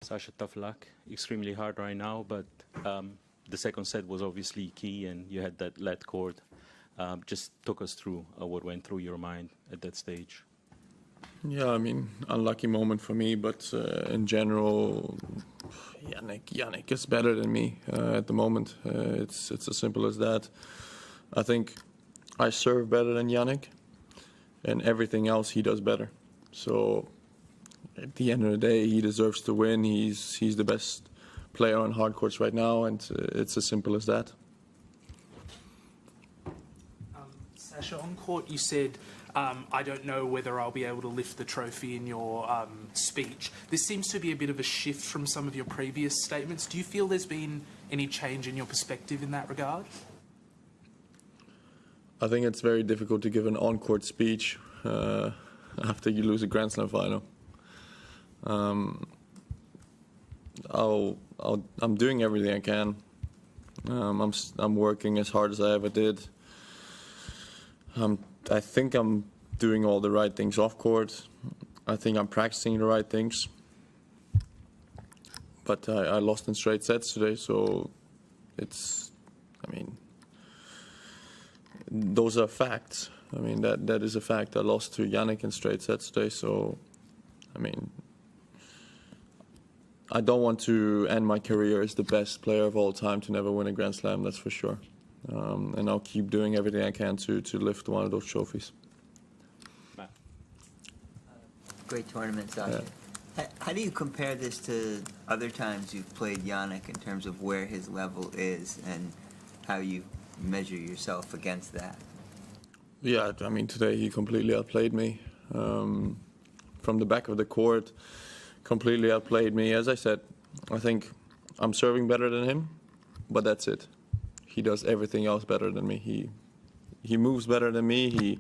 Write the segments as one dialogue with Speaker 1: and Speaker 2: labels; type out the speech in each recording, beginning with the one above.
Speaker 1: Sasha, tough luck. Extremely hard right now, but the second set was obviously key, and you had that lead court. Just talk us through what went through your mind at that stage.
Speaker 2: Yeah, I mean, unlucky moment for me, but in general, Yannick is better than me at the moment. It's as simple as that. I think I serve better than Yannick, and everything else he does better. So at the end of the day, he deserves to win. He's the best player on hard courts right now, and it's as simple as that.
Speaker 3: Sasha, on court you said, I don't know whether I'll be able to lift the trophy in your speech. This seems to be a bit of a shift from some of your previous statements. Do you feel there's been any change in your perspective in that regard?
Speaker 2: I think it's very difficult to give an on-court speech after you lose a Grand Slam final. I'm doing everything I can. I'm working as hard as I ever did. I think I'm doing all the right things off court. I think I'm practicing the right things. But I lost in straight sets today, so it's, I mean, those are facts. I mean, that is a fact. I lost to Yannick in straight sets today, so, I mean, I don't want to end my career as the best player of all time to never win a Grand Slam, that's for sure. And I'll keep doing everything I can to lift one of those trophies.
Speaker 1: Matt.
Speaker 4: Great tournament, Sasha. Yeah. How do you compare this to other times you've played Yannick in terms of where his level is and how you measure yourself against that?
Speaker 2: Yeah, I mean, today he completely outplayed me. From the back of the court, completely outplayed me. As I said, I think I'm serving better than him, but that's it. He does everything else better than me. He moves better than me. He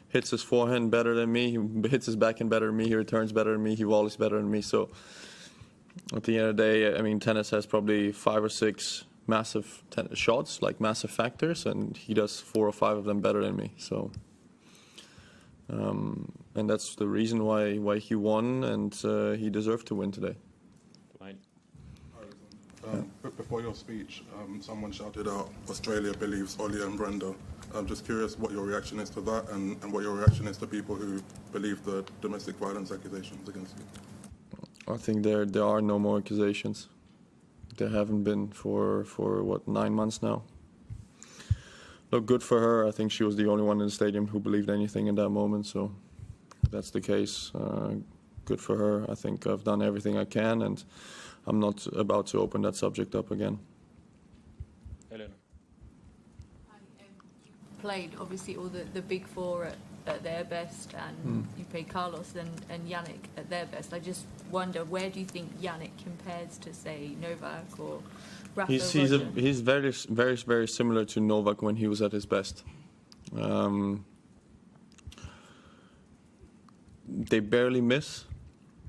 Speaker 2: hits his forehand better than me. He hits his backhand better than me. He returns better than me. He volleys better than me. So at the end of the day, I mean, tennis has probably 5 or 6 massive shots, like massive factors, and he does 4 or 5 of them better than me. So, and that's the reason why he won, and he deserved to win today.
Speaker 5: Before your speech, someone shouted out, "Australia believes Ollie and Brenda." I'm just curious what your reaction is to that, and what your reaction is to people who believe the domestic violence accusations against you.
Speaker 2: I think there are no more accusations. There haven't been for what, 9 months now. Look, good for her. I think she was the only one in the stadium who believed anything in that moment. So if that's the case, good for her. I think I've done everything I can, and I'm not about to open that subject up again.
Speaker 1: Elena.
Speaker 6: You played obviously all the big four at their best, and you played Carlos and Yannick at their best. I just wonder, where do you think Yannick compares to, say, Novak or Rafa?
Speaker 2: He's very similar to Novak when he was at his best. They barely miss.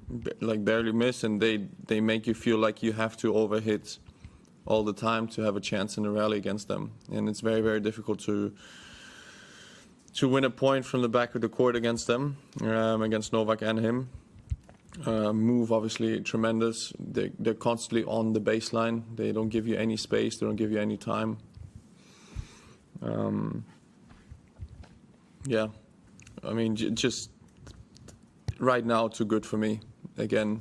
Speaker 2: Barely miss, and they make you feel like you have to overhit all the time to have a chance in a rally against them, and it's very difficult to win a point from the back of the court against them, against Novak and him. Move obviously tremendous. They're constantly on the baseline. They don't give you any space. They don't give you any time. Yeah, I mean, just right now too good for me. Again,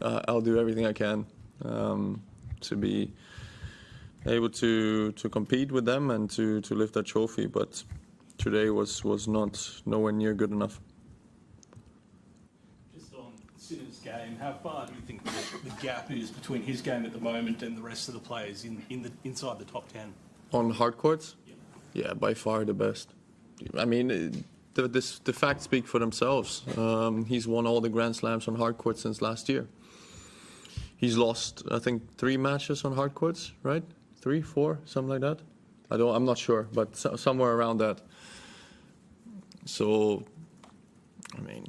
Speaker 2: I'll do everything I can to be able to compete with them and to lift that trophy, but today was nowhere near good enough.
Speaker 7: Just on Sinner's game, how far do you think the gap is between his game at the moment and the rest of the players inside the top 10?
Speaker 2: On hard courts? Yeah, by far the best. I mean, the facts speak for themselves. He's won all the Grand Slams on hard courts since last year. He's lost, I think, 3 matches on hard courts, right? 3, 4, something like that. I'm not sure, but somewhere around that. So, I mean,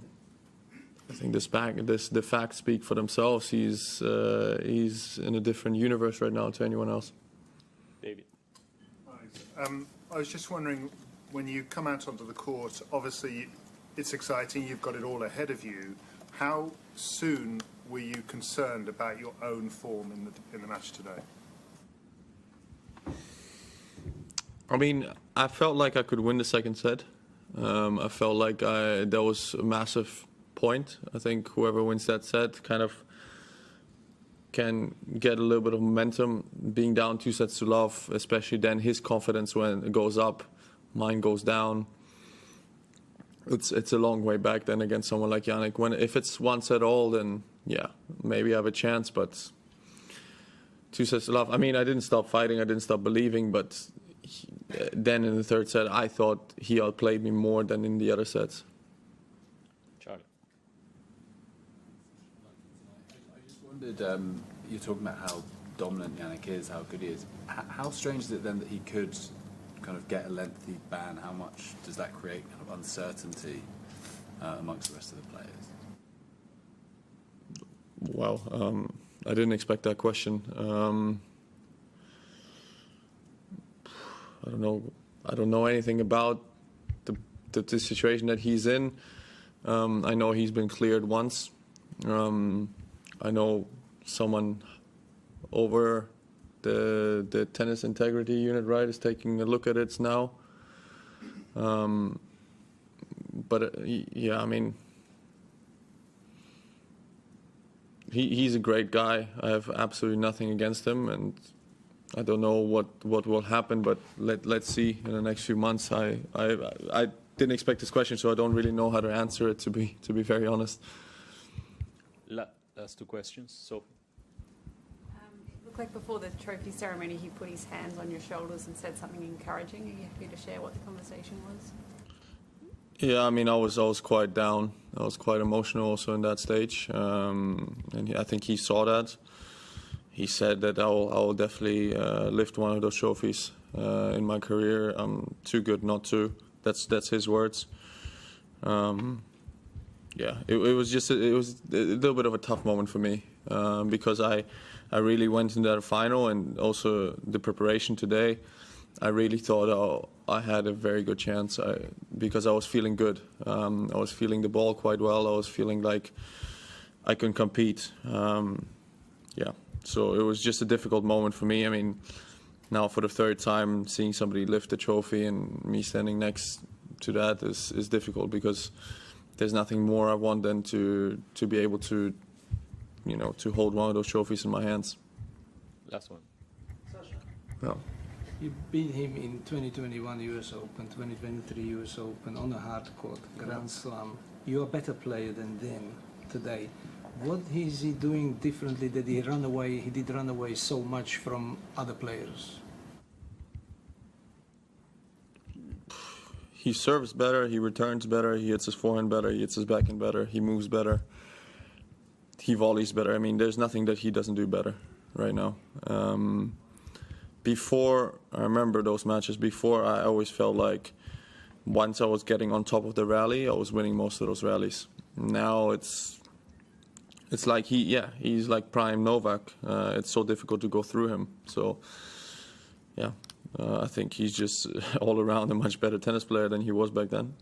Speaker 2: I think the facts speak for themselves. He's in a different universe right now to anyone else.
Speaker 1: David.
Speaker 8: I was just wondering, when you come out onto the court, obviously it's exciting, you've got it all ahead of you. How soon were you concerned about your own form in the match today?
Speaker 2: I mean, I felt like I could win the second set. I felt like that was a massive point. I think whoever wins that set kind of can get a little bit of momentum. Being down 2 sets to love, especially then his confidence when it goes up, mine goes down. It's a long way back then against someone like Jannik. If it's 1 set all, then yeah, maybe I have a chance. But 2 sets to love. I mean, I didn't stop fighting. I didn't stop believing. But then in the third set, I thought he outplayed me more than in the other sets.
Speaker 1: Charlie.
Speaker 9: I just wondered, you're talking about how dominant Jannik is, how good he is. How strange is it then that he could kind of get a lengthy ban? How much does that create kind of uncertainty amongst the rest of the players?
Speaker 2: Wow, I didn't expect that question. I don't know anything about the situation that he's in. I know he's been cleared once. I know someone over the tennis integrity unit, right, is taking a look at it now. But yeah, I mean, he's a great guy. I have absolutely nothing against him, and I don't know what will happen, but let's see in the next few months. I didn't expect this question, so I don't really know how to answer it, to be very honest.
Speaker 1: Last 2 questions. So.
Speaker 10: It looked like before the trophy ceremony he put his hands on your shoulders and said something encouraging. Are you happy to share what the conversation was?
Speaker 2: Yeah, I mean, I was quite down. I was quite emotional also in that stage, and I think he saw that. He said that I will definitely lift one of those trophies in my career. I'm too good not to. That's his words. Yeah, it was a little bit of a tough moment for me because I really went into that final, and also the preparation today. I really thought I had a very good chance because I was feeling good. I was feeling the ball quite well. I was feeling like I can compete. Yeah, so it was just a difficult moment for me. I mean, now for the 3rd time, seeing somebody lift the trophy and me standing next to that is difficult, because there's nothing more I want than to be able to, to hold one of those trophies in my hands.
Speaker 1: Last one.
Speaker 2: Yeah.
Speaker 11: You beat him in 2021 US Open, 2023 US Open on a hard court, Grand Slam. You're a better player than them today. What is he doing differently that he did run away so much from other players?
Speaker 2: He serves better, he returns better, he hits his forehand better, he hits his backhand better, he moves better, he volleys better. I mean, there's nothing that he doesn't do better right now. Before, I remember those matches, before I always felt like once I was getting on top of the rally, I was winning most of those rallies. Now it's like he's like prime Novak. It's so difficult to go through him. So, yeah, I think he's just all around a much better tennis player than he was back then.